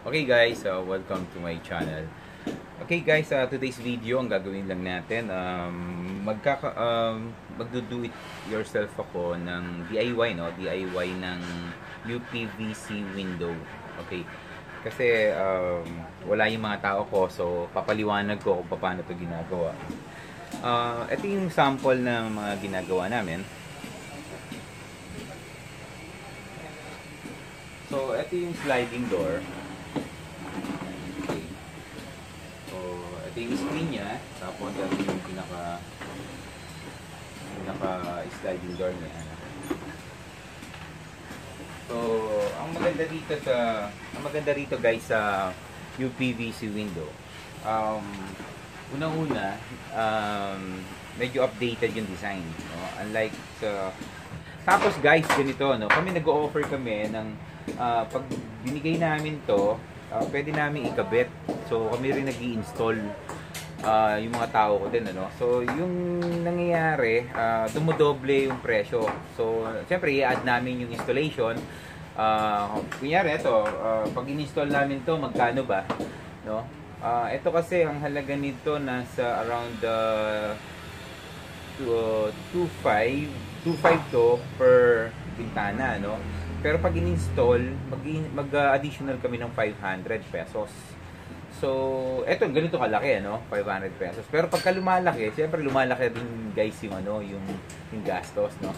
Okay guys, welcome to my channel. Okay guys, today's video ang gagawin lang natin, magdo-do it yourself ako ng DIY, no? DIY ng UPVC window. Okay. Kasi wala yung mga tao ko, so papaliwanag ko kung paano 'to ginagawa. Ito yung sample ng mga ginagawa namin. So, ito yung sliding door. Ito yung screen niya, tapos ito yung pinaka sliding door niya. So, ang maganda rito guys sa UPVC window. Unang-una, medyo updated yung design, no? Unlike tapos guys, ganito, no? Kami nag-o-offer kami ng pag binigay namin to, pwede namin ikabit. So kami rin nag-i-install yung mga tao ko din, ano. So yung nangyayari, dumodoble yung presyo. So siyempre i-add namin yung installation. Kunyari ito, pag in-install namin to, magkano ba, no? Ito kasi ang halaga nito nasa around 2.5 to per bintana, no? Pero pag in-install, mag-additional kami ng 500 pesos. So, eto ganito kalaki, no? 500 pesos. Pero pagka lumalaki, siyempre lumalaki din guys yung yung gastos, no?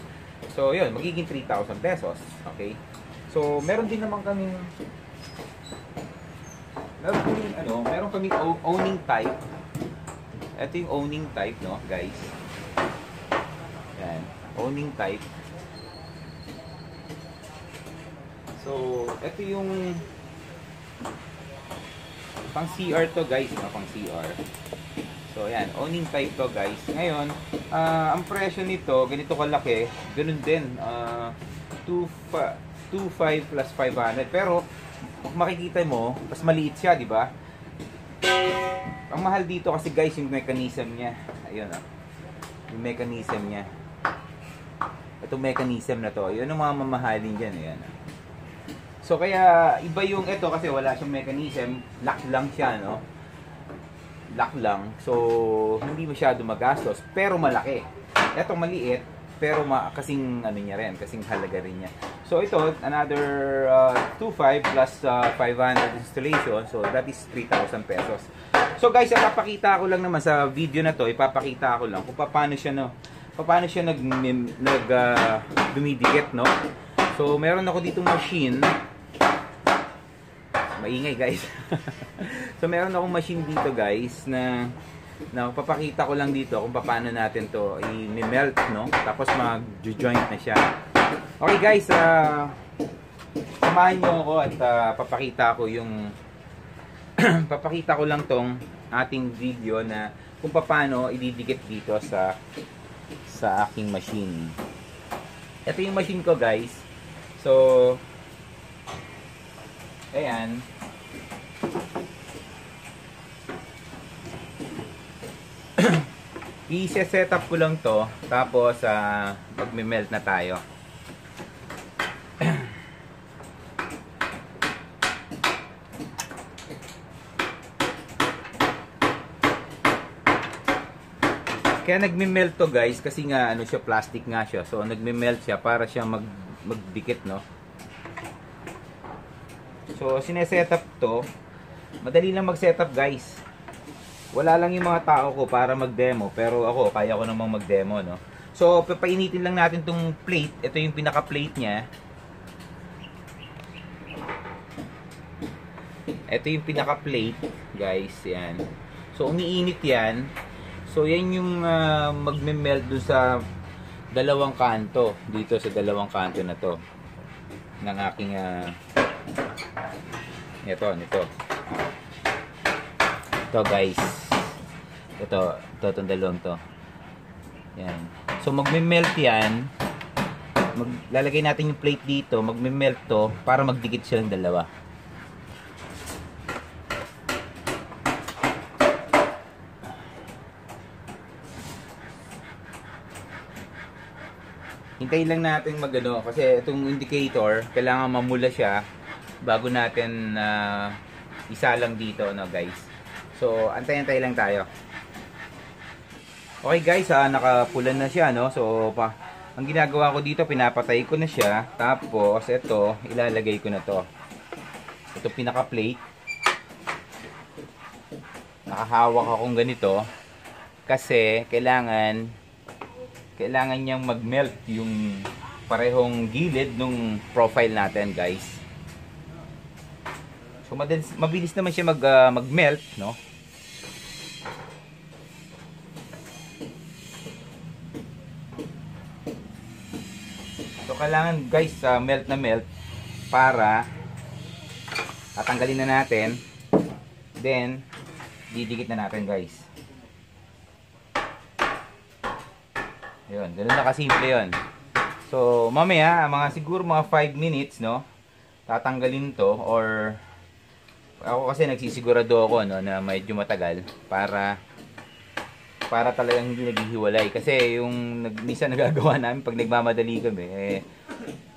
So, 'yun, magiging 3,000 pesos, okay? So, meron kaming owning type. Ito yung owning type, no, guys. Yan, owning type. So, ito yung pang CR to guys, no? Pang CR. So, ayan, owning type to guys. Ngayon, ang presyo nito, ganito kalaki, ganun din, 2.5 plus 500. Pero, kung makikita mo, mas maliit siya, di ba? Ang mahal dito kasi guys, yung mechanism niya. Ayun, yung mechanism niya. Itong mechanism na to, yun ang mga mamahalin dyan, ayan. So kaya iba yung ito kasi wala siyang mechanism, lock lang siya, no? Lock lang. So hindi masyado magastos, pero malaki. Ito maliit, pero kasing niya rin, kasing halaga rin niya. So ito another 2.5 plus 500 installation, so that is 3,000 pesos. So guys, ipapakita ko lang naman sa video na to, ipapakita ko lang kung paano siya dumidikit, no? So meron ako ditong machine. Maingay guys. So meron akong machine dito guys na papakita ko lang dito kung paano natin to i-melt, no? Tapos mag-joint na siya. Okay guys, samahan niyo ako at papakita ko papakita ko lang tong ating video na kung paano ididikit dito sa aking machine. Ito yung machine ko guys. So ayan. I-set up ko lang to, tapos magme-melt na tayo. Kaya nagme-melt to guys kasi nga siya, plastic nga siya. So nagme-melt siya para siya magdikit, no? So, sineset-up to. Madali lang mag-setup guys. Wala lang yung mga tao ko para mag-demo. Pero ako, kaya ko namang mag-demo, no? So, papainitin lang natin tong plate. Ito yung pinaka-plate niya. Ito yung pinaka-plate, guys. Yan. So, umiinit yan. So, yan yung magme-melt dun sa dalawang kanto. Dito sa dalawang kanto na to. Ng aking nito guys, itong dalawang to. Yan. So magme-melt yan, lalagay natin yung plate dito, magme-melt to para magdikit siya ng dalawa. Hintayin lang natin kasi itong indicator kailangan mamula siya bago natin Isa lang dito, no, guys. So, antay-antay lang tayo. Okay, guys, nakapulan na siya, no. So, ang ginagawa ko dito, pinapatay ko na siya. Tapos, ito, ilalagay ko na to. Ito pinaka-plate. Nakahawak akong ganito. Kasi, kailangan niyang mag-melt yung parehong gilid nung profile natin, guys. So, mabilis naman siya mag-melt, no? So, kailangan, guys, melt na melt para tatanggalin na natin. Then, didikit na natin, guys. Yun, ganun na kasimple yun. So, mamaya, siguro mga 5 minutes, no? Tatanggalin to, or ako kasi nagsisigurado ako, no, na medyo matagal para talagang hindi naghihiwalay. Kasi yung minsan nagagawa namin pag nagmamadali kami,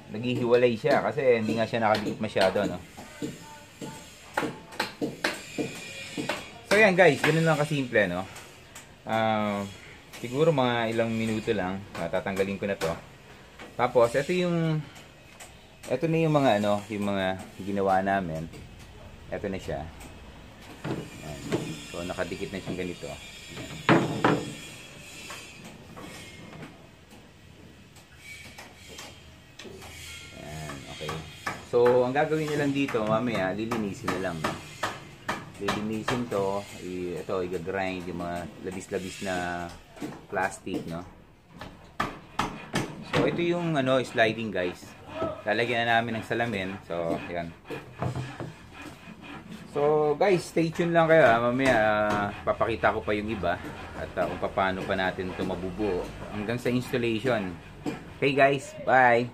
naghihiwalay siya kasi hindi nga siya nakadikit masyado, no. So yan, guys, ganun lang kasimple, no. Siguro mga ilang minuto lang, tatanggalin ko na to. Tapos ito na yung mga yung mga ginawa namin. Ito na siya. Ayan. So, nakadikit na siyang ganito. Ayan, okay. So, ang gagawin nyo lang dito, mamaya, lilinisin na lang. No? Lilinisin to. Ito, i-grind yung mga labis-labis na plastic, no? So, ito yung sliding, guys. Lalagyan na namin ng salamin. So, ayan. So guys, stay tuned lang kayo. Mamaya papakita ko pa yung iba at kung paano pa natin ito mabubuo hanggang sa installation. Okay guys, bye!